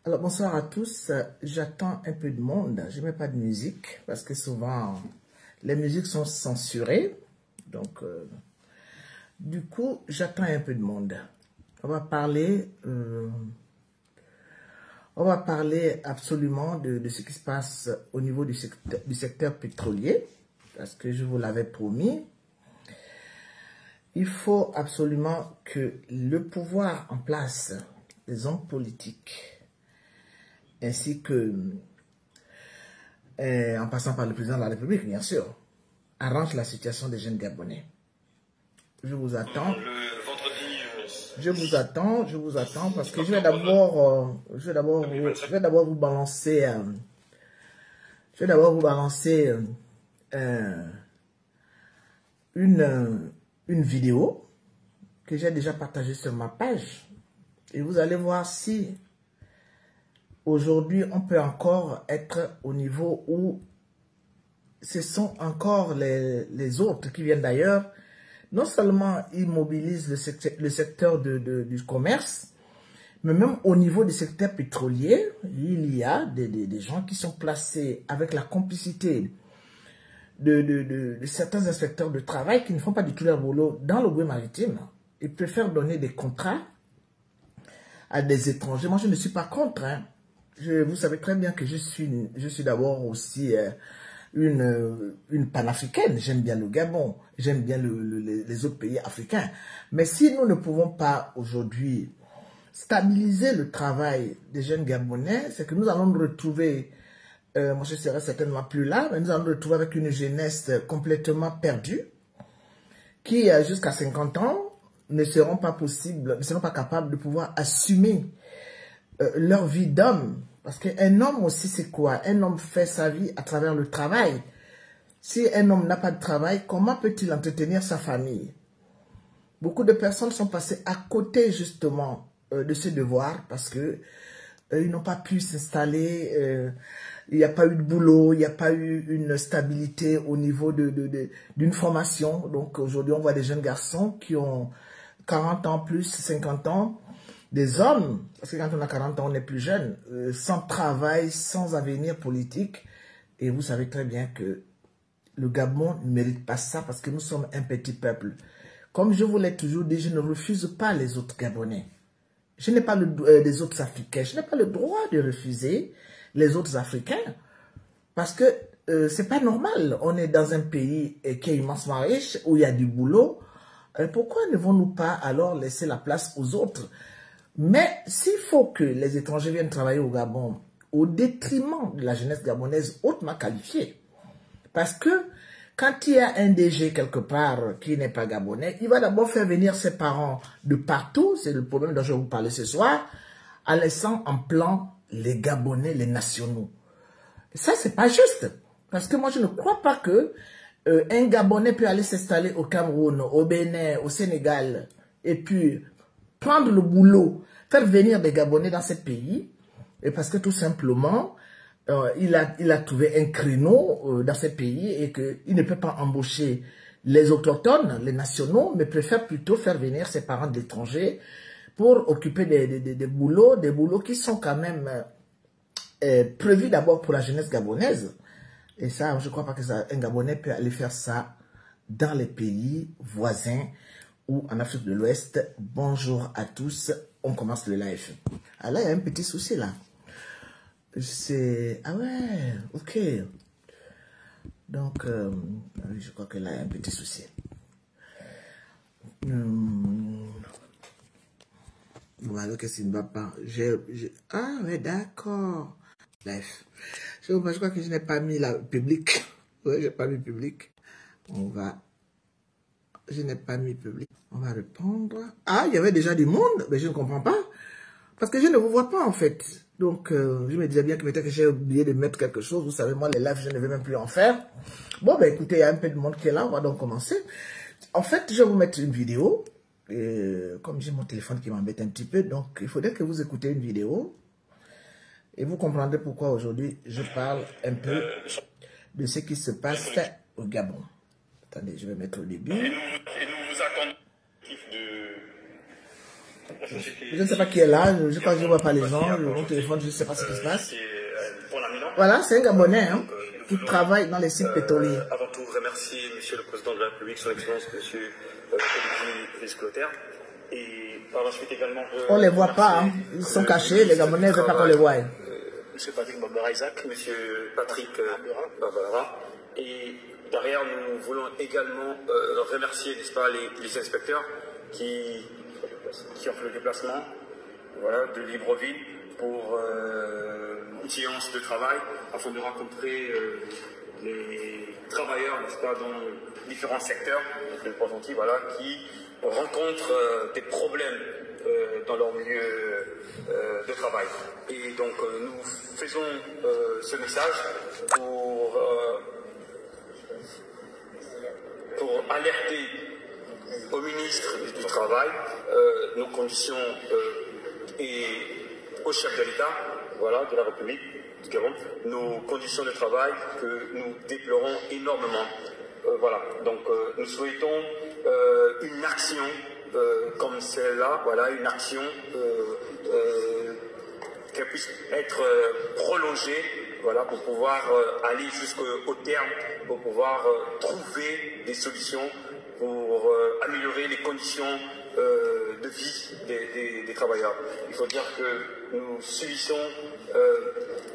Alors bonsoir à tous, j'attends un peu de monde, je ne mets pas de musique parce que souvent les musiques sont censurées, donc du coup j'attends un peu de monde. On va parler absolument de ce qui se passe au niveau du secteur pétrolier, parce que je vous l'avais promis. Il faut absolument que le pouvoir en place, les hommes politiques, ainsi que, en passant par le président de la République, bien sûr, arrange la situation des jeunes Gabonais. Je vous attends. Je vous attends parce que je vais d'abord vous balancer, une vidéo que j'ai déjà partagée sur ma page et vous allez voir si aujourd'hui on peut encore être au niveau où ce sont encore les autres qui viennent d'ailleurs. Non seulement ils mobilisent le secteur du commerce, mais même au niveau du secteur pétrolier, il y a des gens qui sont placés avec la complicité de certains inspecteurs de travail qui ne font pas du tout leur boulot dans le bruit maritime. Ils préfèrent donner des contrats à des étrangers. Moi, je ne suis pas contre. Hein. Vous savez très bien que je suis d'abord aussi une panafricaine. J'aime bien le Gabon, j'aime bien les autres pays africains. Mais si nous ne pouvons pas aujourd'hui stabiliser le travail des jeunes Gabonais, c'est que nous allons nous retrouver, moi je serai certainement plus là, mais nous allons nous retrouver avec une jeunesse complètement perdue, qui jusqu'à 50 ans ne seront pas capables de pouvoir assumer leur vie d'homme. Parce qu'un homme aussi, c'est quoi? Un homme fait sa vie à travers le travail. Si un homme n'a pas de travail, comment peut-il entretenir sa famille? Beaucoup de personnes sont passées à côté justement de ce devoir parce que ils n'ont pas pu s'installer, il n'y a pas eu de boulot, il n'y a pas eu une stabilité au niveau d'une formation. Donc aujourd'hui, on voit des jeunes garçons qui ont 40 ans plus, 50 ans, des hommes, parce que quand on a 40 ans, on est plus jeune, sans travail, sans avenir politique. Et vous savez très bien que le Gabon ne mérite pas ça parce que nous sommes un petit peuple. Comme je vous l'ai toujours dit, je ne refuse pas les autres Gabonais. Je n'ai pas les autres Africains. Je n'ai pas le droit de refuser les autres Africains. Parce que c'est pas normal. On est dans un pays qui est immensement riche, où il y a du boulot. Pourquoi ne vont-nous pas alors laisser la place aux autres? Mais s'il faut que les étrangers viennent travailler au Gabon au détriment de la jeunesse gabonaise hautement qualifiée, parce que quand il y a un DG quelque part qui n'est pas gabonais, il va d'abord faire venir ses parents de partout, c'est le problème dont je vais vous parler ce soir, en laissant en plan les Gabonais, les nationaux. Et ça, c'est pas juste, parce que moi, je ne crois pas que un Gabonais peut aller s'installer au Cameroun, au Bénin, au Sénégal, et puis prendre le boulot, faire venir des Gabonais dans ce pays, et parce que tout simplement, il a trouvé un créneau dans ce pays et qu'il ne peut pas embaucher les autochtones, les nationaux, mais préfère plutôt faire venir ses parents de l'étranger pour occuper des boulots qui sont quand même prévus d'abord pour la jeunesse gabonaise. Et ça, je ne crois pas qu'un Gabonais peut aller faire ça dans les pays voisins ou en Afrique de l'Ouest. Bonjour à tous, on commence le live. Ah là, il y a un petit souci là. Ah ouais, ok. Donc, je crois que là, il y a un petit souci. Voilà, qu'est-ce qui ne va pas? Ah ouais, d'accord. Bref. Je crois que je n'ai pas mis la public. Ouais, j'ai pas mis public. Je n'ai pas mis public. On va répondre. Ah, il y avait déjà du monde, mais je ne comprends pas. Parce que je ne vous vois pas en fait. Donc, je me disais bien que peut-être que j'ai oublié de mettre quelque chose. Vous savez, moi, les lives, je ne vais même plus en faire. Bon, ben écoutez, il y a un peu de monde qui est là. On va donc commencer. En fait, je vais vous mettre une vidéo. Comme j'ai mon téléphone qui m'embête un petit peu, donc il faudrait que vous écoutez une vidéo. Et vous comprendrez pourquoi aujourd'hui, je parle un peu de ce qui se passe au Gabon. Attendez, je vais mettre au début. Et nous vous attendons Je ne sais pas qui est là, je crois que je ne vois pas les gens, mon téléphone, je ne sais pas ce qui se passe. Voilà, c'est un Gabonais hein, qui travaille dans les sites pétroliers. Avant tout, remercier Monsieur le Président de la République, Son Excellence Monsieur Olivier Risclotaire. Et par la suite également... On ne les voit pas, hein. Ils sont cachés, les Gabonais ne veulent pas qu'on les voie. Monsieur Patrick Barbara Isaac, Monsieur Patrick Barbara. Et derrière, nous voulons également remercier, n'est-ce pas, les inspecteurs qui ont fait le déplacement, voilà, de Libreville pour une séance de travail afin de rencontrer les travailleurs, n'est-ce pas, dans différents secteurs de Port-Gentil, voilà, qui rencontrent des problèmes dans leur milieu de travail. Et donc nous faisons ce message pour alerter au ministre du Travail nos conditions et au chef de l'État, voilà, de la République du Gabon, nos conditions de travail que nous déplorons énormément. Voilà, donc nous souhaitons une action comme celle-là, voilà, une action qui puisse être prolongée, voilà, pour pouvoir aller jusqu'au terme, pour pouvoir trouver des solutions pour améliorer les conditions de vie des travailleurs. Il faut dire que nous subissons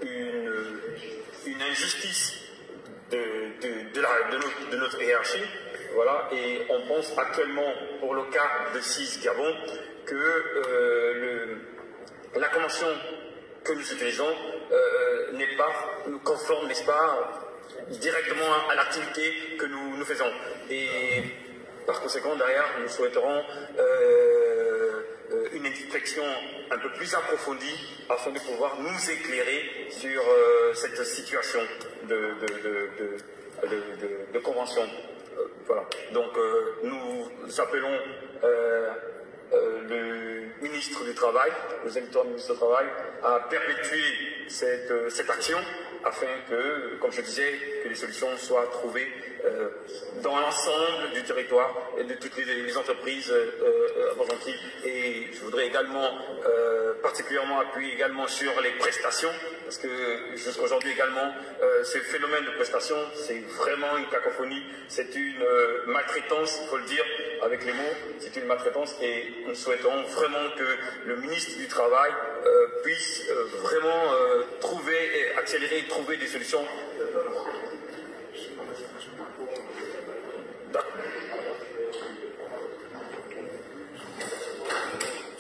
une injustice de notre hiérarchie, voilà, et on pense actuellement, pour le cas de CIS Gabon, que la convention que nous utilisons n'est pas conforme, n'est-ce pas, directement à l'activité que nous faisons. Et par conséquent, derrière, nous souhaiterons une inspection un peu plus approfondie afin de pouvoir nous éclairer sur cette situation de convention. Voilà. Donc, nous appelons le ministre du Travail, nous invitons le ministre du Travail à perpétuer cette action afin que, comme je disais, que les solutions soient trouvées dans l'ensemble du territoire et de toutes les entreprises à Port-Gentil. Et je voudrais également particulièrement appuyer également sur les prestations, parce que jusqu'à aujourd'hui également, ce phénomène de prestations, c'est vraiment une cacophonie, c'est une maltraitance, il faut le dire avec les mots, c'est une maltraitance, et nous souhaitons vraiment que le ministre du Travail puisse vraiment trouver et accélérer et trouver des solutions.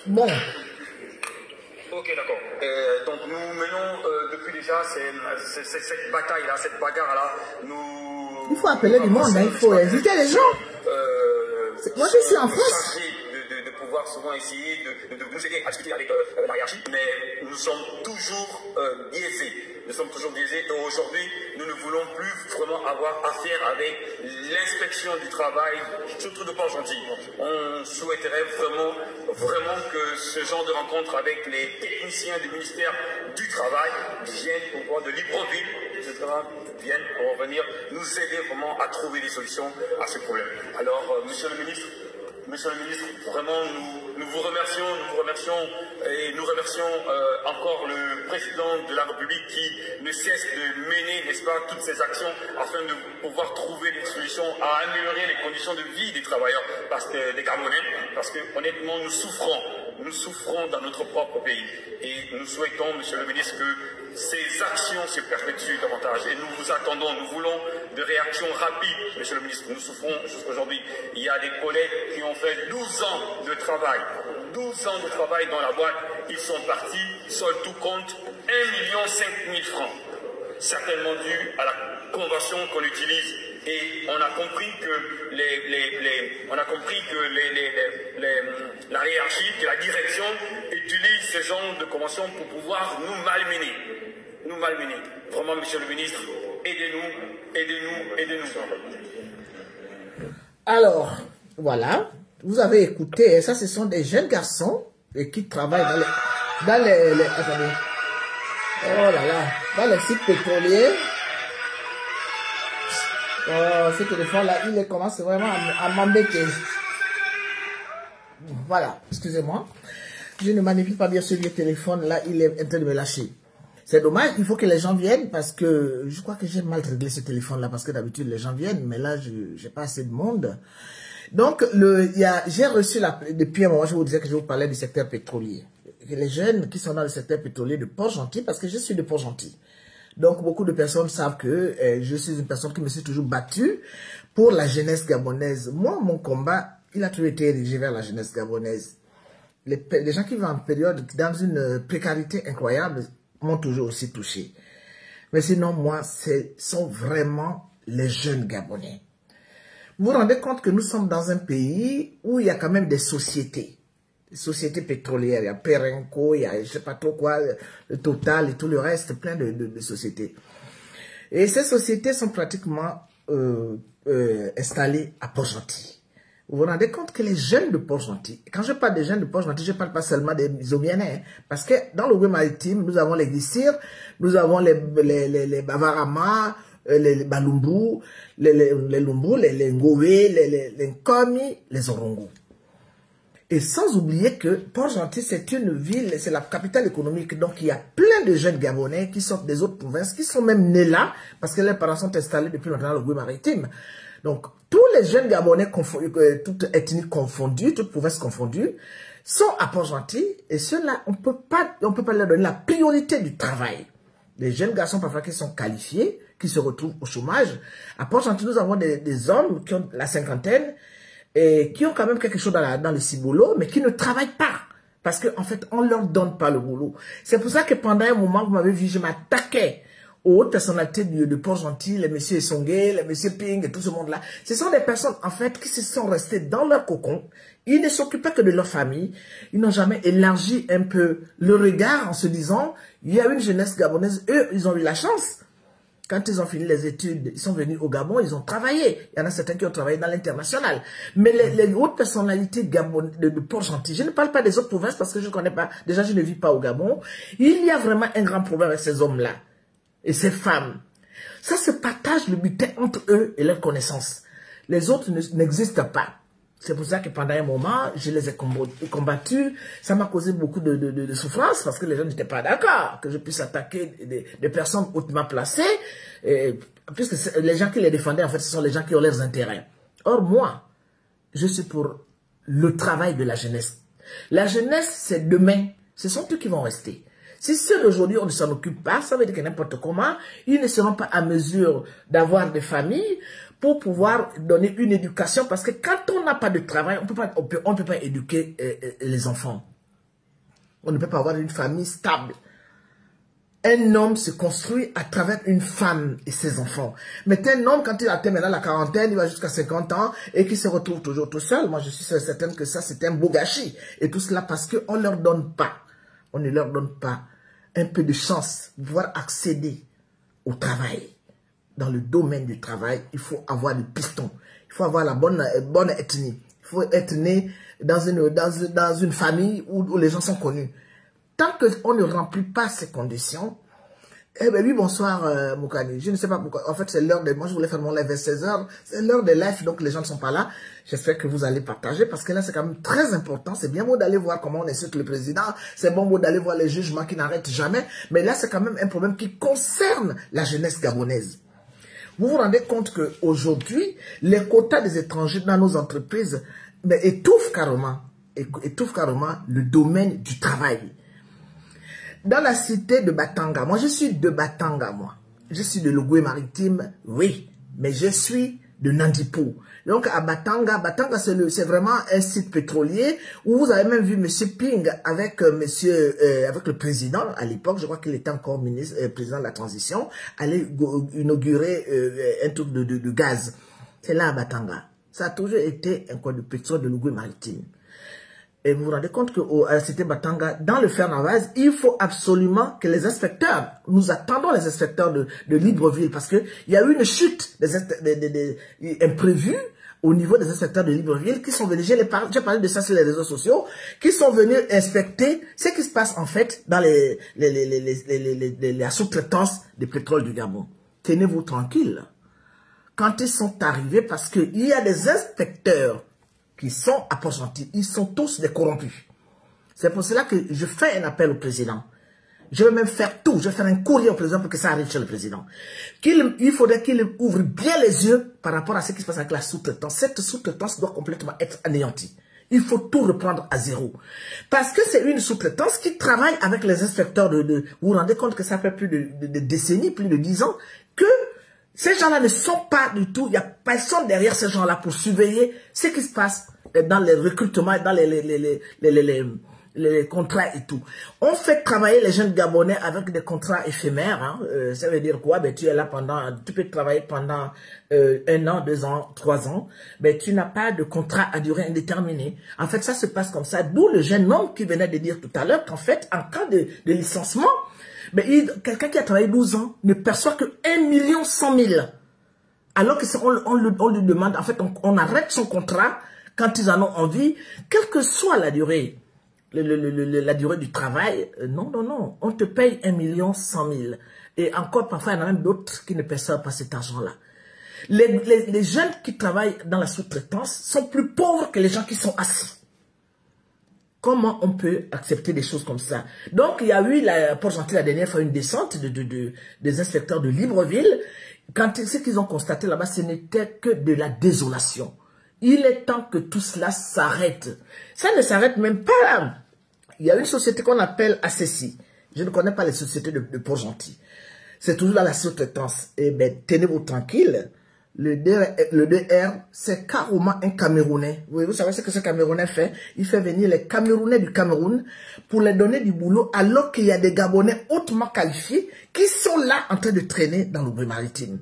Bon. Ok, d'accord. Donc nous menons depuis déjà cette bataille-là, cette bagarre-là. Il faut appeler du monde, hein, il faut inviter les gens. Moi je suis en France. De pouvoir souvent essayer de nous aider à discuter avec la hiérarchie, mais nous sommes toujours biaisés. Nous sommes toujours biaisés et aujourd'hui, nous ne voulons plus vraiment avoir affaire avec l'inspection du travail, surtout de Port-Gentil. On souhaiterait vraiment que ce genre de rencontre avec les techniciens du ministère du Travail viennent pour voir de Libreville, etc., viennent pour venir nous aider vraiment à trouver des solutions à ce problème. Alors, Monsieur le ministre, vraiment nous vous remercions et nous remercions encore le président de la République qui ne cesse de mener, n'est-ce pas, toutes ces actions afin de pouvoir trouver des solutions à améliorer les conditions de vie des travailleurs, des Gabonais, parce que honnêtement nous souffrons dans notre propre pays. Et nous souhaitons, Monsieur le ministre, que ces actions se perpétuent davantage. Et nous vous attendons, nous voulons de réactions rapides, Monsieur le ministre. Nous souffrons jusqu'aujourd'hui. Il y a des collègues qui ont fait 12 ans de travail. 12 ans de travail dans la boîte. Ils sont partis, seul tout compte, 1,5 million francs. Certainement dû à la convention qu'on utilise. Et on a compris que la hiérarchie, que la direction utilise ce genre de convention pour pouvoir nous malmener. Vraiment, Monsieur le ministre, aidez-nous. Alors, voilà, vous avez écouté, ça ce sont des jeunes garçons qui travaillent dans les attendez. Oh là là, dans les sites pétroliers. Oh, ce téléphone là, il commence vraiment à m'embêter. Voilà, excusez-moi. Je ne manipule pas bien ce vieux téléphone, là, il est en train de me lâcher. C'est dommage, il faut que les gens viennent parce que je crois que j'ai mal réglé ce téléphone-là parce que d'habitude les gens viennent, mais là, je n'ai pas assez de monde. Donc, j'ai reçu, depuis un moment, je vous disais que je vous parlais du secteur pétrolier. Les jeunes qui sont dans le secteur pétrolier de Port-Gentil, parce que je suis de Port-Gentil. Donc, beaucoup de personnes savent que je suis une personne qui me suis toujours battue pour la jeunesse gabonaise. Moi, mon combat, il a toujours été érigé vers la jeunesse gabonaise. Les gens qui vivent en période, dans une précarité incroyable, m'ont toujours aussi touché. Mais sinon, moi, ce sont vraiment les jeunes Gabonais. Vous vous rendez compte que nous sommes dans un pays où il y a quand même des sociétés pétrolières. Il y a Perenco, il y a je ne sais pas trop quoi, le Total et tout le reste, plein de sociétés. Et ces sociétés sont pratiquement installées à Port-Gentil. Vous vous rendez compte que les jeunes de Port-Gentil, quand je parle des jeunes de Port-Gentil, je ne parle pas seulement des Zomianais, hein, parce que dans le maritime, nous avons les Glissir, nous avons les Bavarama, les Balumbu, les Lumbu, les Ngowe, les Nkomi, les Orongo. Et sans oublier que Port-Gentil, c'est une ville, c'est la capitale économique, donc il y a plein de jeunes Gabonais qui sortent des autres provinces, qui sont même nés là, parce que leurs parents sont installés depuis longtemps dans le maritime. Donc, tous les jeunes Gabonais, toutes ethnies confondues, toutes provinces confondues, sont à Port-Gentil, et ceux-là, on peut pas leur donner la priorité du travail. Les jeunes garçons, parfois, qui sont qualifiés, qui se retrouvent au chômage. À Port-Gentil, nous avons des hommes qui ont la cinquantaine, et qui ont quand même quelque chose dans le ciboulot, mais qui ne travaillent pas. Parce qu'en fait, on ne leur donne pas le boulot. C'est pour ça que pendant un moment, vous m'avez vu, je m'attaquais aux hautes personnalités de Port-Gentil, les messieurs Essongué, les messieurs Ping et tout ce monde-là. Ce sont des personnes, en fait, qui se sont restées dans leur cocon. Ils ne s'occupaient que de leur famille. Ils n'ont jamais élargi un peu le regard en se disant, il y a une jeunesse gabonaise. Eux, ils ont eu la chance. Quand ils ont fini les études, ils sont venus au Gabon, ils ont travaillé. Il y en a certains qui ont travaillé dans l'international. Mais les hautes personnalités de Port-Gentil, je ne parle pas des autres provinces parce que je ne connais pas. Déjà, je ne vis pas au Gabon. Il y a vraiment un grand problème avec ces hommes-là et ces femmes. Ça se partage le butin entre eux et leurs connaissances. Les autres n'existent pas. C'est pour ça que pendant un moment, je les ai combattus. Ça m'a causé beaucoup de souffrance parce que les gens n'étaient pas d'accord que je puisse attaquer des personnes hautement placées. Puisque les gens qui les défendaient, en fait, ce sont les gens qui ont leurs intérêts. Or, moi, je suis pour le travail de la jeunesse. La jeunesse, c'est demain. Ce sont eux qui vont rester. Si ceux d'aujourd'hui, on ne s'en occupe pas, ça veut dire que n'importe comment, ils ne seront pas à mesure d'avoir des familles pour pouvoir donner une éducation. Parce que quand on n'a pas de travail, on ne peut pas éduquer les enfants. On ne peut pas avoir une famille stable. Un homme se construit à travers une femme et ses enfants. Mais un homme, quand il atteint maintenant la quarantaine, il va jusqu'à 50 ans et qu'il se retrouve toujours tout seul. Moi, je suis certaine que ça, c'est un beau gâchis. Et tout cela parce qu'on ne leur donne pas. On ne leur donne pas un peu de chance de pouvoir accéder au travail. Dans le domaine du travail, il faut avoir le piston. Il faut avoir la bonne ethnie. Il faut être né dans une famille où les gens sont connus. Tant qu'on ne remplit pas ces conditions, eh bien oui, bonsoir Moukani. Je ne sais pas pourquoi. En fait, c'est l'heure de... Moi, je voulais faire mon live vers 16h. C'est l'heure de live, donc les gens ne sont pas là. J'espère que vous allez partager parce que là, c'est quand même très important. C'est bien beau d'aller voir comment on insulte le président. C'est bon beau d'aller voir les jugements qui n'arrêtent jamais. Mais là, c'est quand même un problème qui concerne la jeunesse gabonaise. Vous vous rendez compte qu'aujourd'hui, les quotas des étrangers dans nos entreprises étouffent carrément le domaine du travail. Dans la cité de Batanga, moi je suis de Batanga, moi. Je suis de Logoué maritime, oui, mais je suis de Nandipo. Donc à Batanga, c'est vraiment un site pétrolier où vous avez même vu M. Ping avec avec le président à l'époque, je crois qu'il était encore président de la transition, aller inaugurer un truc de gaz. C'est là à Batanga. Ça a toujours été un coin de pétrole de Logoué maritime. Et vous vous rendez compte qu'à la cité Batanga, dans le fer Navaz, il faut absolument que les inspecteurs, nous attendons les inspecteurs de Libreville parce qu'il y a eu une chute imprévue au niveau des inspecteurs de Libreville qui sont venus, j'ai parlé de ça sur les réseaux sociaux, qui sont venus inspecter ce qui se passe en fait dans la sous-traitance des pétroles du Gabon. Tenez-vous tranquille. Quand ils sont arrivés, parce qu'il y a des inspecteurs qui sont à Port-Gentil, ils sont tous des corrompus. C'est pour cela que je fais un appel au président. Je vais même faire tout. Je vais faire un courrier au président pour que ça arrive chez le président. Il faudrait qu'il ouvre bien les yeux par rapport à ce qui se passe avec la sous-traitance. Cette sous-traitance doit complètement être anéantie. Il faut tout reprendre à zéro. Parce que c'est une sous-traitance qui travaille avec les inspecteurs vous vous rendez compte que ça fait plus de décennies, plus de 10 ans, que ces gens-là ne sont pas du tout, il n'y a personne derrière ces gens-là pour surveiller ce qui se passe dans les recrutements, dans les contrats et tout. On fait travailler les jeunes Gabonais avec des contrats éphémères. Hein. Ça veut dire quoi? Ben, tu es là tu peux travailler pendant 1 an, 2 ans, 3 ans. Ben, tu n'as pas de contrat à durée indéterminée. En fait, ça se passe comme ça. D'où le jeune homme qui venait de dire tout à l'heure qu'en fait, en cas de licenciement, ben, quelqu'un qui a travaillé 12 ans ne perçoit que 1 100 000. Alors que on lui demande, en fait, on arrête son contrat quand ils en ont envie, quelle que soit la durée. La durée du travail, non, on te paye 1 100 000. Et encore, parfois, il y en a même d'autres qui ne perçoivent pas cet argent-là. Les jeunes qui travaillent dans la sous-traitance sont plus pauvres que les gens qui sont assis. Comment on peut accepter des choses comme ça? Donc, il y a eu, pour Gentil, la dernière fois, une descente des inspecteurs de Libreville. Ce qu'ils ont constaté là-bas, ce n'était que de la désolation. Il est temps que tout cela s'arrête. Ça ne s'arrête même pas là. Il y a une société qu'on appelle ACC. Je ne connais pas les sociétés de Port-Gentil. C'est toujours dans la sous-traitance. Eh bien, tenez-vous tranquille. Le DR, c'est carrément un Camerounais. Vous savez ce que ce Camerounais fait? Il fait venir les Camerounais du Cameroun pour les donner du boulot, alors qu'il y a des Gabonais hautement qualifiés qui sont là en train de traîner dans le bruit maritime.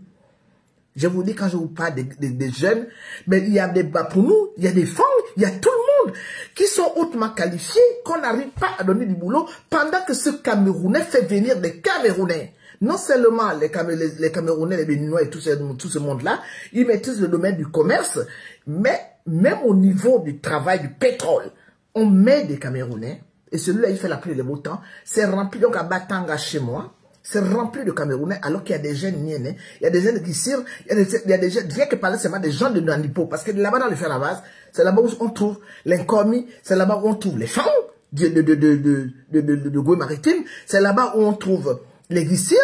Je vous dis, quand je vous parle des jeunes, mais il y a des Bapounou, il y a des femmes, il y a tout le monde qui sont hautement qualifiés, qu'on n'arrive pas à donner du boulot, pendant que ce Camerounais fait venir des Camerounais. Non seulement les Camerounais, les Béninois et tout ce monde-là, ils maîtrisent le domaine du commerce, mais même au niveau du travail, du pétrole, on met des Camerounais, et celui-là, il fait la pluie et le beau temps, c'est rempli, donc à Batanga chez moi, c'est rempli de Camerounais, alors qu'il y a des jeunes niennes, il y a des jeunes qui cirent, il y a des jeunes, rien que parler seulement des gens de Nandipo, parce que là-bas dans le Fer-la-Vase, c'est là-bas où on trouve l'incommis, c'est là-bas où on trouve les femmes de Goué maritime, c'est là-bas où on trouve les Guissirs,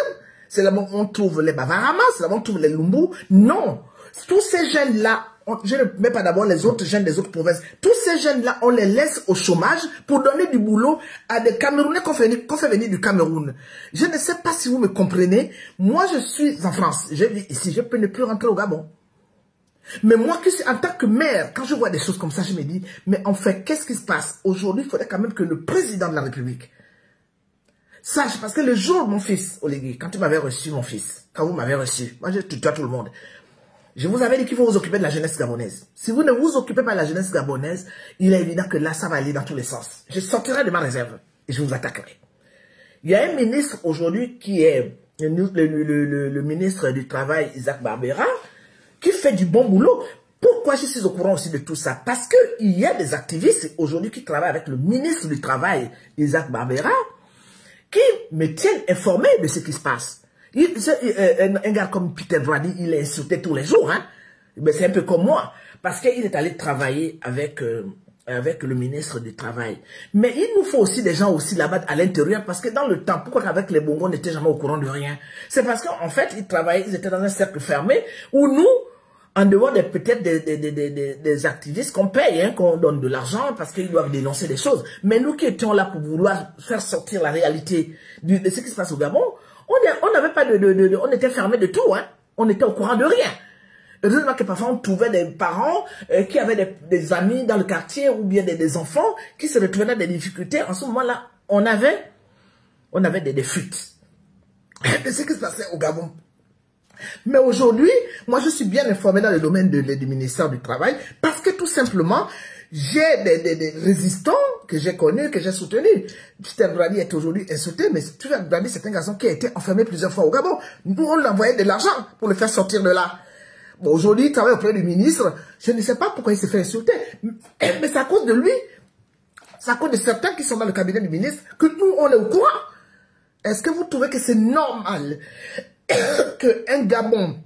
c'est là-bas où on trouve les Bavaramas, c'est là-bas où on trouve les Lumbu. Non, tous ces jeunes-là, je ne mets pas d'abord les autres jeunes des autres provinces, tous ces jeunes-là, on les laisse au chômage pour donner du boulot à des Camerounais qu'on fait venir du Cameroun. Je ne sais pas si vous me comprenez. Moi, je suis en France. Je vis ici. Je peux ne plus rentrer au Gabon. Mais moi, en tant que maire, quand je vois des choses comme ça, je me dis, mais en fait, qu'est-ce qui se passe? Aujourd'hui, il faudrait quand même que le président de la République sache, parce que le jour, mon fils, Oligui, quand tu m'avais reçu, mon fils, quand vous m'avez reçu, moi, je tutoie tout le monde. Je vous avais dit qu'il faut vous occuper de la jeunesse gabonaise. Si vous ne vous occupez pas de la jeunesse gabonaise, il est évident que là, ça va aller dans tous les sens. Je sortirai de ma réserve et je vous attaquerai. Il y a un ministre aujourd'hui qui est le ministre du Travail, Isaac Barbera, qui fait du bon boulot. Pourquoi je suis au courant aussi de tout ça? Parce qu'il y a des activistes aujourd'hui qui travaillent avec le ministre du Travail, Isaac Barbera, qui me tiennent informé de ce qui se passe. Un gars comme Peter Brady, il est insulté tous les jours. Hein? C'est un peu comme moi. Parce qu'il est allé travailler avec le ministre du Travail. Mais il nous faut aussi des gens aussi là-bas à l'intérieur. Parce que dans le temps, pourquoi qu'avec les Bongos, on n'était jamais au courant de rien? C'est parce qu'en fait, ils travaillaient, ils étaient dans un cercle fermé où nous, en dehors peut-être des activistes qu'on paye, hein, qu'on donne de l'argent parce qu'ils doivent dénoncer des choses. Mais nous qui étions là pour vouloir faire sortir la réalité de ce qui se passe au Gabon, on n'avait pas on était fermé de tout, hein. On était au courant de rien. Heureusement que parfois on trouvait des parents qui avaient des amis dans le quartier ou bien des enfants qui se retrouvaient dans des difficultés. En ce moment-là, on avait des fuites de ce qui se passait au Gabon. Mais aujourd'hui, moi je suis bien informé dans le domaine du ministère du Travail parce que tout simplement, j'ai des résistants que j'ai connus, que j'ai soutenus. Peter Brady est aujourd'hui insulté, mais Peter Brady c'est un garçon qui a été enfermé plusieurs fois au Gabon. Nous, on lui envoyait de l'argent pour le faire sortir de là. Bon, aujourd'hui, il travaille auprès du ministre. Je ne sais pas pourquoi il s'est fait insulter. Mais c'est à cause de lui. C'est à cause de certains qui sont dans le cabinet du ministre que nous, on est au courant. Est-ce que vous trouvez que c'est normal qu'un Gabon,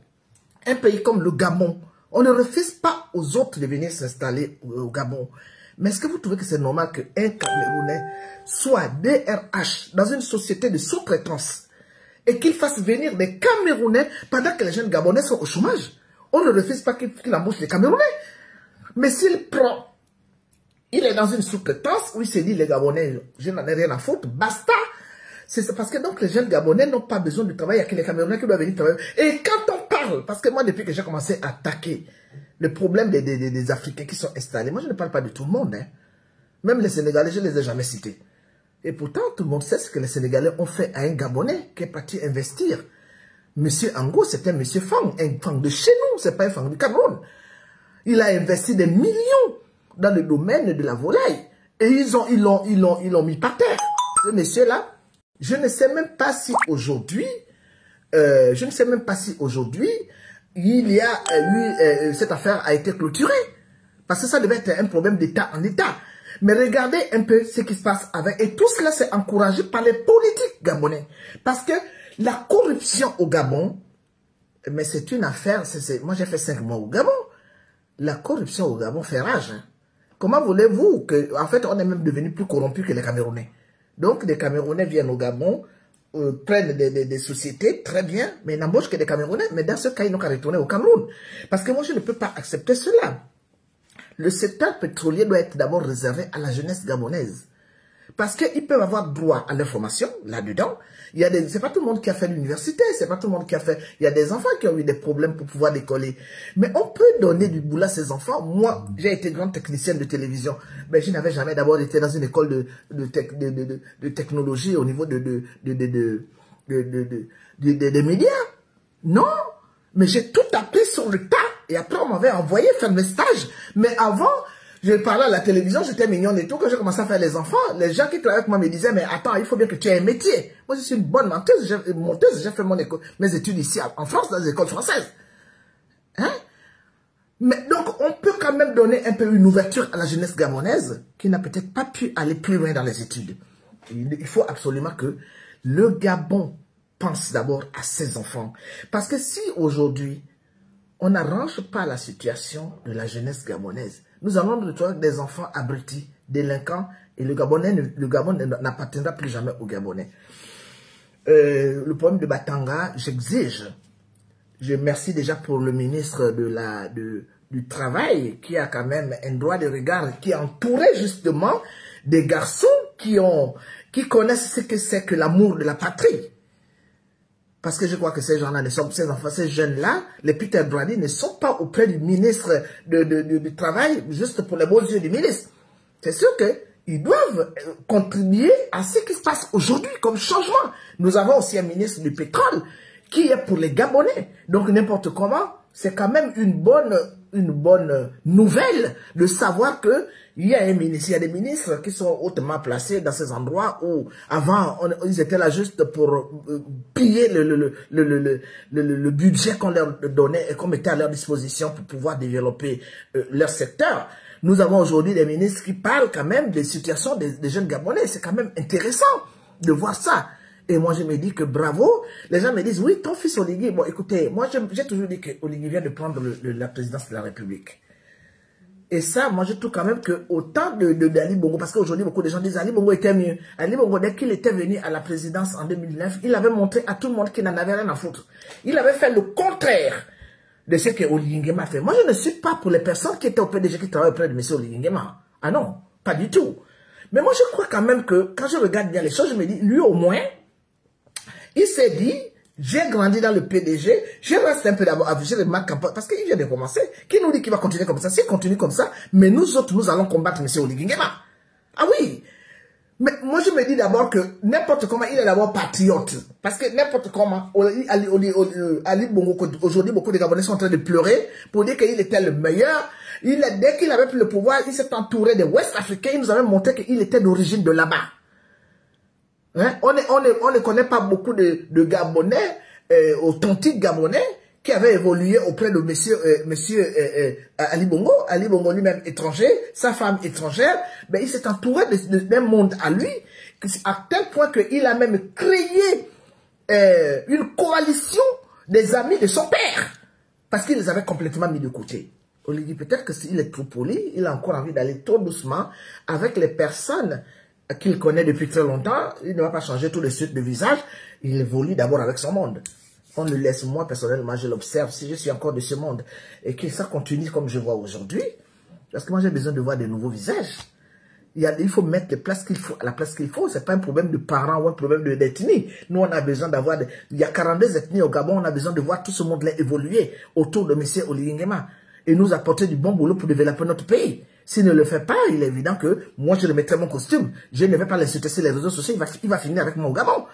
un pays comme le Gabon, On ne refuse pas aux autres de venir s'installer au Gabon. Mais est-ce que vous trouvez que c'est normal qu'un Camerounais soit DRH dans une société de sous-traitance et qu'il fasse venir des Camerounais pendant que les jeunes Gabonais sont au chômage? On ne refuse pas qu'il embauche les Camerounais. Mais s'il prend, il est dans une sous-traitance où il s'est dit, les Gabonais, je n'en ai rien à foutre, basta. C'est parce que donc les jeunes Gabonais n'ont pas besoin de travailler, il y a que les Camerounais qui doivent venir travailler. Et quand on parle, parce que moi depuis que j'ai commencé à attaquer le problème des Africains qui sont installés, moi je ne parle pas de tout le monde. Hein. Même les Sénégalais, je ne les ai jamais cités. Et pourtant, tout le monde sait ce que les Sénégalais ont fait à un Gabonais qui est parti investir. Monsieur Ango, c'était Monsieur Fang, un Fang de chez nous, c'est pas un Fang du Cameroun. Il a investi des millions dans le domaine de la volaille. Et ils l'ont mis par terre. Ce monsieur-là, je ne sais même pas si aujourd'hui, il y a cette affaire a été clôturée. Parce que ça devait être un problème d'État en État. Mais regardez un peu ce qui se passe avec. Et tout cela, c'est encouragé par les politiques gabonais. Parce que la corruption au Gabon, mais c'est une affaire, moi j'ai fait 5 mois au Gabon. La corruption au Gabon fait rage. Hein. Comment voulez-vous que, en fait, on est même devenu plus corrompu que les Camerounais. Donc, les Camerounais viennent au Gabon, prennent des sociétés, très bien, mais n'embauchent que des Camerounais. Mais dans ce cas, ils n'ont qu'à retourner au Cameroun. Parce que moi, je ne peux pas accepter cela. Le secteur pétrolier doit être d'abord réservé à la jeunesse gabonaise. Parce qu'ils peuvent avoir droit à l'information, là-dedans. C'est pas tout le monde qui a fait l'université, c'est pas tout le monde qui a fait... Il y a des enfants qui ont eu des problèmes pour pouvoir décoller. Mais on peut donner du boulot à ces enfants. Moi, j'ai été grande technicienne de télévision. Mais je n'avais jamais d'abord été dans une école de technologie au niveau des médias. Non, mais j'ai tout appris sur le tas. Et après, on m'avait envoyé faire mes stages. Mais avant... Je parlais à la télévision, j'étais mignonne et tout. Quand j'ai commencé à faire les enfants, les gens qui travaillaient avec moi me disaient, mais attends, il faut bien que tu aies un métier. Moi, je suis une bonne menteuse, j'ai fait mes études ici en France, dans les écoles françaises. Hein? Mais donc, on peut quand même donner un peu une ouverture à la jeunesse gabonaise qui n'a peut-être pas pu aller plus loin dans les études. Il faut absolument que le Gabon pense d'abord à ses enfants. Parce que si aujourd'hui, on n'arrange pas la situation de la jeunesse gabonaise, nous allons retrouver des enfants abrutis, délinquants, et le Gabon n'appartiendra plus jamais aux Gabonais. Le problème de Batanga, j'exige. Je remercie déjà pour le ministre du Travail, qui a quand même un droit de regard, qui est entouré justement des garçons qui connaissent ce que c'est que l'amour de la patrie. Parce que je crois que ces gens-là, ces jeunes-là, les Peter Brady ne sont pas auprès du ministre du Travail juste pour les beaux yeux du ministre. C'est sûr qu'ils doivent contribuer à ce qui se passe aujourd'hui comme changement. Nous avons aussi un ministre du pétrole qui est pour les Gabonais. Donc n'importe comment, c'est quand même une bonne nouvelle de savoir que il y a des ministres qui sont hautement placés dans ces endroits où avant ils étaient là juste pour piller le budget qu'on leur donnait et qu'on mettait à leur disposition pour pouvoir développer leur secteur. Nous avons aujourd'hui des ministres qui parlent quand même des situations des jeunes Gabonais. C'est quand même intéressant de voir ça. Et moi, je me dis que bravo. Les gens me disent, oui, ton fils Oligui. Bon, écoutez, moi, j'ai toujours dit que Oligui vient de prendre la présidence de la République. Et ça, moi, je trouve quand même que autant d'Ali Bongo, parce qu'aujourd'hui, beaucoup de gens disent Ali Bongo était mieux. Ali Bongo, dès qu'il était venu à la présidence en 2009, il avait montré à tout le monde qu'il n'en avait rien à foutre. Il avait fait le contraire de ce que Oligui Nguema a fait. Moi, je ne suis pas pour les personnes qui étaient au PDG, qui travaillent auprès de M. Oligui Nguema. Ah non, pas du tout. Mais moi, je crois quand même que, quand je regarde bien les choses, je me dis, lui au moins, il s'est dit, j'ai grandi dans le PDG, je reste un peu d'abord à viser le marque parce qu'il vient de commencer. Qui nous dit qu'il va continuer comme ça? S'il continue comme ça, mais nous autres, nous allons combattre M. Oligui Nguema. Ah oui! Mais moi, je me dis d'abord que n'importe comment, il est d'abord patriote. Parce que n'importe comment, Ali Bongo, aujourd'hui, beaucoup de Gabonais sont en train de pleurer pour dire qu'il était le meilleur. Dès qu'il avait pris le pouvoir, il s'est entouré des Ouest-Africains. Il nous avait montré qu'il était d'origine de là-bas. Hein? On ne connaît pas beaucoup de Gabonais, authentiques Gabonais, qui avaient évolué auprès de monsieur Ali Bongo. Ali Bongo lui-même étranger, sa femme étrangère, mais il s'est entouré d'un monde à lui, à tel point qu'il a même créé une coalition des amis de son père. Parce qu'il les avait complètement mis de côté. On lui dit peut-être que s'il est trop poli, il a encore envie d'aller trop doucement avec les personnes qu'il connaît depuis très longtemps. Il ne va pas changer tout de suite de visage. Il évolue d'abord avec son monde. On le laisse, moi personnellement, je l'observe, si je suis encore de ce monde, et que ça continue comme je vois aujourd'hui, parce que moi j'ai besoin de voir de nouveaux visages. Il faut mettre les places qu'il faut à la place qu'il faut. Ce n'est pas un problème de parents ou un problème d'ethnie. Nous, on a besoin d'avoir... Il y a 42 ethnies au Gabon, on a besoin de voir tout ce monde-là évoluer autour de M. Oligui Nguema et nous apporter du bon boulot pour développer notre pays. S'il ne le fait pas, il est évident que moi, je le mettrai mon costume. Je ne vais pas l'insulter sur les réseaux sociaux, il va finir avec mon Gabon.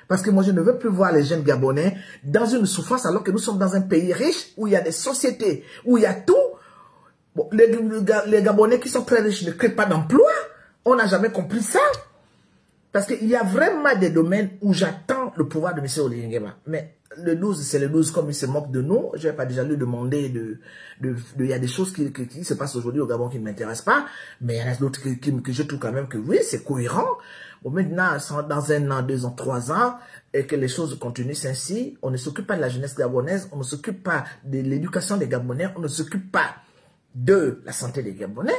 Parce que moi, je ne veux plus voir les jeunes Gabonais dans une souffrance alors que nous sommes dans un pays riche où il y a des sociétés, où il y a tout. Bon, les Gabonais qui sont très riches ne créent pas d'emploi. On n'a jamais compris ça. Parce qu'il y a vraiment des domaines où j'attends le pouvoir de M. Oligui Nguema. Mais le 12, c'est le 12 comme il se moque de nous. Je n'ai pas déjà lui demander il y a des choses qui se passent aujourd'hui au Gabon qui ne m'intéressent pas. Mais il y en a d'autres que je trouve quand même que oui, c'est cohérent. Bon, maintenant, dans 1 an, 2 ans, 3 ans, et que les choses continuent ainsi, on ne s'occupe pas de la jeunesse gabonaise, on ne s'occupe pas de l'éducation des Gabonais, on ne s'occupe pas de la santé des Gabonais,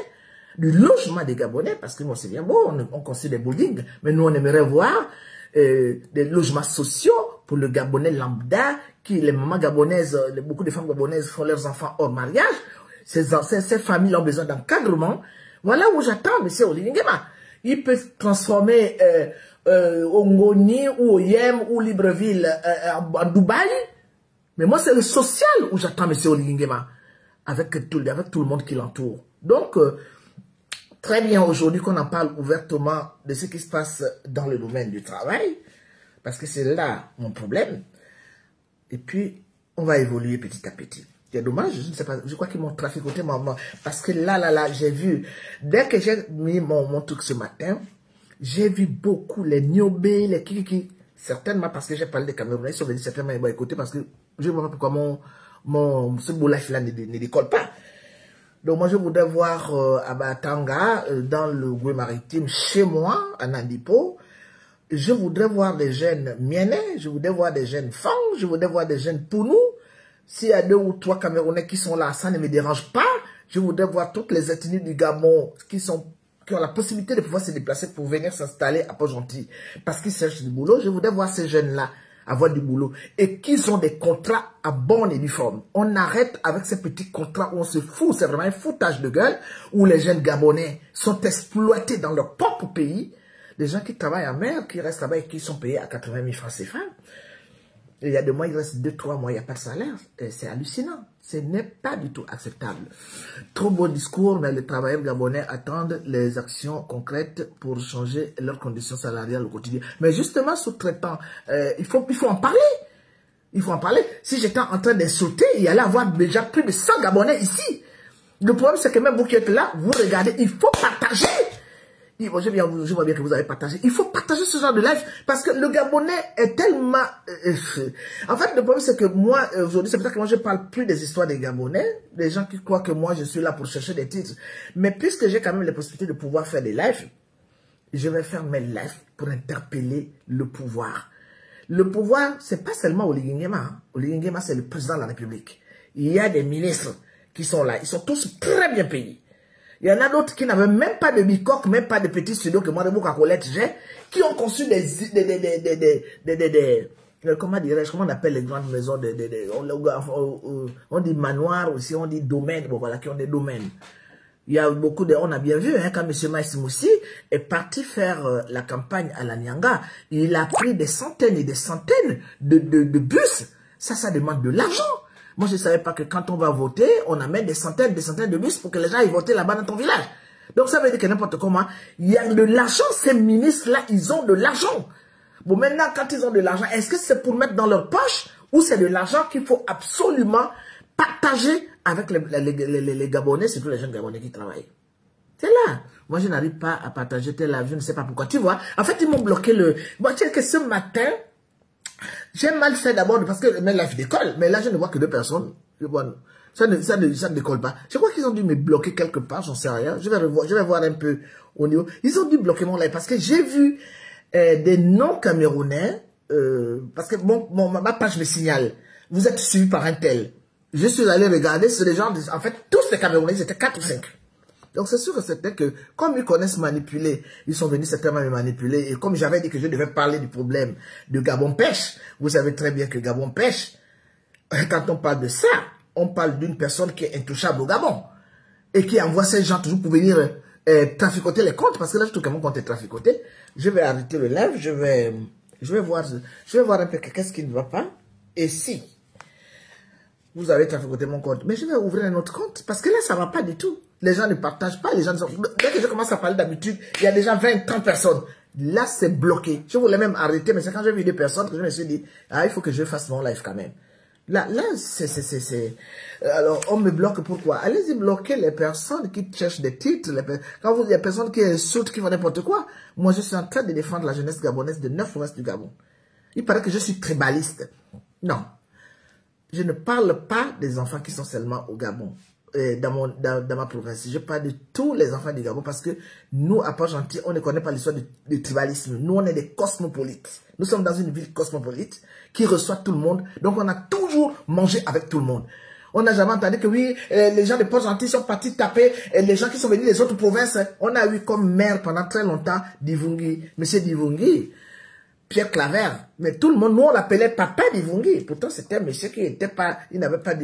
du logement des Gabonais, parce que moi c'est bien beau, on construit des buildings, mais nous on aimerait voir des logements sociaux pour le Gabonais lambda, les mamans gabonaises, beaucoup de femmes gabonaises font leurs enfants hors mariage, ces familles ont besoin d'encadrement. Voilà où j'attends M. Oligui Nguema. Il peut transformer Ongoni ou Oyem ou Libreville en Dubaï, mais moi c'est le social où j'attends M. Oligui Nguema, avec tout le monde qui l'entoure. Donc, très bien aujourd'hui qu'on en parle ouvertement de ce qui se passe dans le domaine du travail, parce que c'est là mon problème. Et puis, on va évoluer petit à petit. C'est dommage, je ne sais pas, je crois qu'ils m'ont traficoté parce que là, j'ai vu, dès que j'ai mis mon truc ce matin, j'ai vu beaucoup les Niobé, les Kiki, certainement parce que j'ai parlé des Camerounais, ils sont venus certainement écouter parce que je ne vois pas pourquoi ce beau life-là ne décolle pas. Donc moi je voudrais voir à Batanga, dans le Goué maritime, chez moi, à Nandipo, je voudrais voir des jeunes Mienais, je voudrais voir des jeunes Fang, je voudrais voir des jeunes Pounou. S'il y a 2 ou 3 Camerounais qui sont là, ça ne me dérange pas. Je voudrais voir toutes les ethnies du Gabon qui ont la possibilité de pouvoir se déplacer pour venir s'installer à Port-Gentil parce qu'ils cherchent du boulot. Je voudrais voir ces jeunes-là avoir du boulot et qu'ils ont des contrats à bon et due forme. On arrête avec ces petits contrats où on se fout, c'est vraiment un foutage de gueule, où les jeunes Gabonais sont exploités dans leur propre pays. Des gens qui travaillent en mer, qui restent là-bas et qui sont payés à 80 000 francs CFA. Il y a 2 mois, il reste 2-3 mois, il n'y a pas de salaire. C'est hallucinant. Ce n'est pas du tout acceptable. Trop beau discours, mais les travailleurs gabonais attendent les actions concrètes pour changer leurs conditions salariales au quotidien. Mais justement, sous-traitant, il faut en parler. Il faut en parler. Si j'étais en train d'insulter, il y allait avoir déjà plus de 100 Gabonais ici. Le problème, c'est que même vous qui êtes là, vous regardez, il faut partager. Je vois bien que vous avez partagé. Il faut partager ce genre de live parce que le Gabonais est tellement... En fait, le problème, c'est que moi, aujourd'hui, c'est peut-être que moi, je parle plus des histoires des Gabonais, des gens qui croient que moi, je suis là pour chercher des titres. Mais puisque j'ai quand même la possibilité de pouvoir faire des lives, je vais faire mes lives pour interpeller le pouvoir. Le pouvoir, c'est pas seulement Oligui Nguema. Hein. Oligui Nguema, c'est le président de la République. Il y a des ministres qui sont là. Ils sont tous très bien payés. Il y en a d'autres qui n'avaient même pas de bicoque, même pas de petits studios que moi, de Boucacolette, j'ai, qui ont conçu comment dirais-je, comment on appelle les grandes maisons, on dit manoir aussi, on dit domaine, bon voilà, qui ont des domaines. Il y a beaucoup de, on a bien vu, hein, quand M. Maïs Moussi est parti faire la campagne à la Nyanga, il a pris des centaines et des centaines de bus. Ça demande de l'argent. Moi, je ne savais pas que quand on va voter, on amène des centaines de bus pour que les gens aillent voter là-bas dans ton village. Donc, ça veut dire que n'importe comment, il y a de l'argent. Ces ministres-là, ils ont de l'argent. Bon, maintenant, quand ils ont de l'argent, est-ce que c'est pour mettre dans leur poche ou c'est de l'argent qu'il faut absolument partager avec les Gabonais, surtout les jeunes Gabonais qui travaillent? C'est là. Moi, je n'arrive pas à partager tel live, je ne sais pas pourquoi. Tu vois, en fait, ils m'ont bloqué le... Bon, tiens, que ce matin... J'ai mal fait d'abord parce que mes lives décollent, mais là je ne vois que 2 personnes. Ça ne décolle pas. Je crois qu'ils ont dû me bloquer quelque part, j'en sais rien. Je vais voir un peu au niveau. Ils ont dû bloquer mon live parce que j'ai vu des non-camerounais, parce que ma page me signale. Vous êtes suivi par un tel. je suis allé regarder, c'est les gens, en fait, tous les Camerounais, ils étaient 4 ou 5. Donc c'est sûr et certain que, comme ils connaissent manipuler, ils sont venus certainement me manipuler. Et comme j'avais dit que je devais parler du problème de Gabon Pêche, vous savez très bien que Gabon Pêche, quand on parle de ça, on parle d'une personne qui est intouchable au Gabon. Et qui envoie ces gens toujours pour venir traficoter les comptes. Parce que là, tout le monde compte est traficoté. Je vais arrêter le live, je vais voir un peu qu'est-ce qui ne va pas. Et si vous avez traficoté mon compte, mais je vais ouvrir un autre compte. Parce que là, ça ne va pas du tout. Les gens ne partagent pas, les gens ne sont... Dès que je commence à parler d'habitude, il y a déjà 20, 30 personnes. Là, c'est bloqué. Je voulais même arrêter, mais c'est quand j'ai vu des personnes que je me suis dit, ah, il faut que je fasse mon live quand même. Là, alors, on me bloque pourquoi? Allez-y bloquer les personnes qui cherchent des titres. Quand vous, il y a des personnes qui insultent, qui font n'importe quoi. Moi, je suis en train de défendre la jeunesse gabonaise de 9 provinces du Gabon. Il paraît que je suis tribaliste. Non. Je ne parle pas des enfants qui sont seulement au Gabon, dans ma province. Je parle de tous les enfants du Gabon parce que nous, à Port-Gentil, on ne connaît pas l'histoire du tribalisme. Nous, on est des cosmopolites. Nous sommes dans une ville cosmopolite qui reçoit tout le monde. Donc, on a toujours mangé avec tout le monde. On n'a jamais entendu que oui, les gens de Port-Gentil sont partis taper les gens qui sont venus des autres provinces. On a eu comme maire pendant très longtemps Divungi, monsieur Divungi, Pierre Claver, mais tout le monde, nous on l'appelait Papa Divungi. Pourtant c'était un monsieur qui n'était pas, il n'avait pas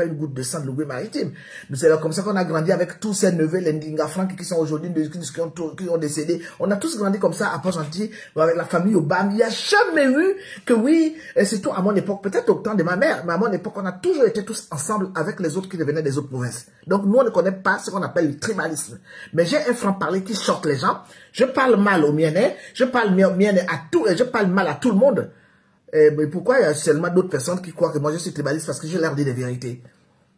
une goutte de sang de l'Ougoué maritime. C'est comme ça qu'on a grandi avec tous ces neveux, les Ndinga Franck qui sont aujourd'hui, qui ont décédé. On a tous grandi comme ça à Port-Gentil, avec la famille Obama. Il n'y a jamais eu que oui, et surtout à mon époque, peut-être au temps de ma mère, mais à mon époque, on a toujours été tous ensemble avec les autres qui venaient des autres provinces. Donc nous on ne connaît pas ce qu'on appelle le tribalisme. Mais j'ai un franc-parler qui choque les gens. Je parle mal aux Mienais, je parle Mienais à tout, je parle mal à tout le monde. Mais pourquoi il y a seulement d'autres personnes qui croient que moi je suis tribaliste parce que je leur dis des vérités?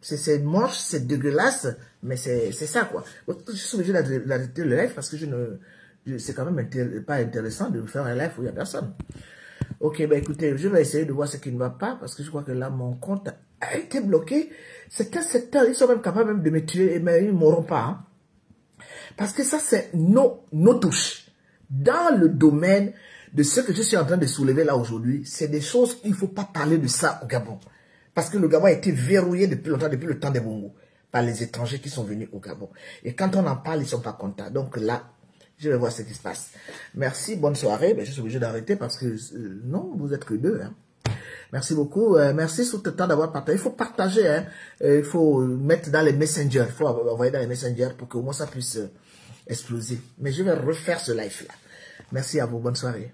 C'est moche, c'est dégueulasse, mais c'est ça quoi. Je suis obligé d'arrêter le live parce que c'est quand même pas intéressant de faire un live où il n'y a personne. Ok, ben écoutez, je vais essayer de voir ce qui ne va pas parce que je crois que là mon compte a été bloqué. C'est un secteur, ils sont même capables même de me tuer, mais ils ne mourront pas. Hein. Parce que ça, c'est nos touches. Dans le domaine de ce que je suis en train de soulever là aujourd'hui, c'est des choses, il ne faut pas parler de ça au Gabon. Parce que le Gabon a été verrouillé depuis longtemps, depuis le temps des Bongo, par les étrangers qui sont venus au Gabon. Et quand on en parle, ils ne sont pas contents. Donc là, je vais voir ce qui se passe. Merci, bonne soirée. Ben, je suis obligé d'arrêter parce que, non, vous êtes que deux. Hein. Merci beaucoup. Merci sur le temps d'avoir partagé. Il faut partager. Hein. Il faut mettre dans les messengers. Il faut envoyer dans les messengers pour que au moins ça puisse exploser. Mais je vais refaire ce live-là. Merci à vous. Bonne soirée.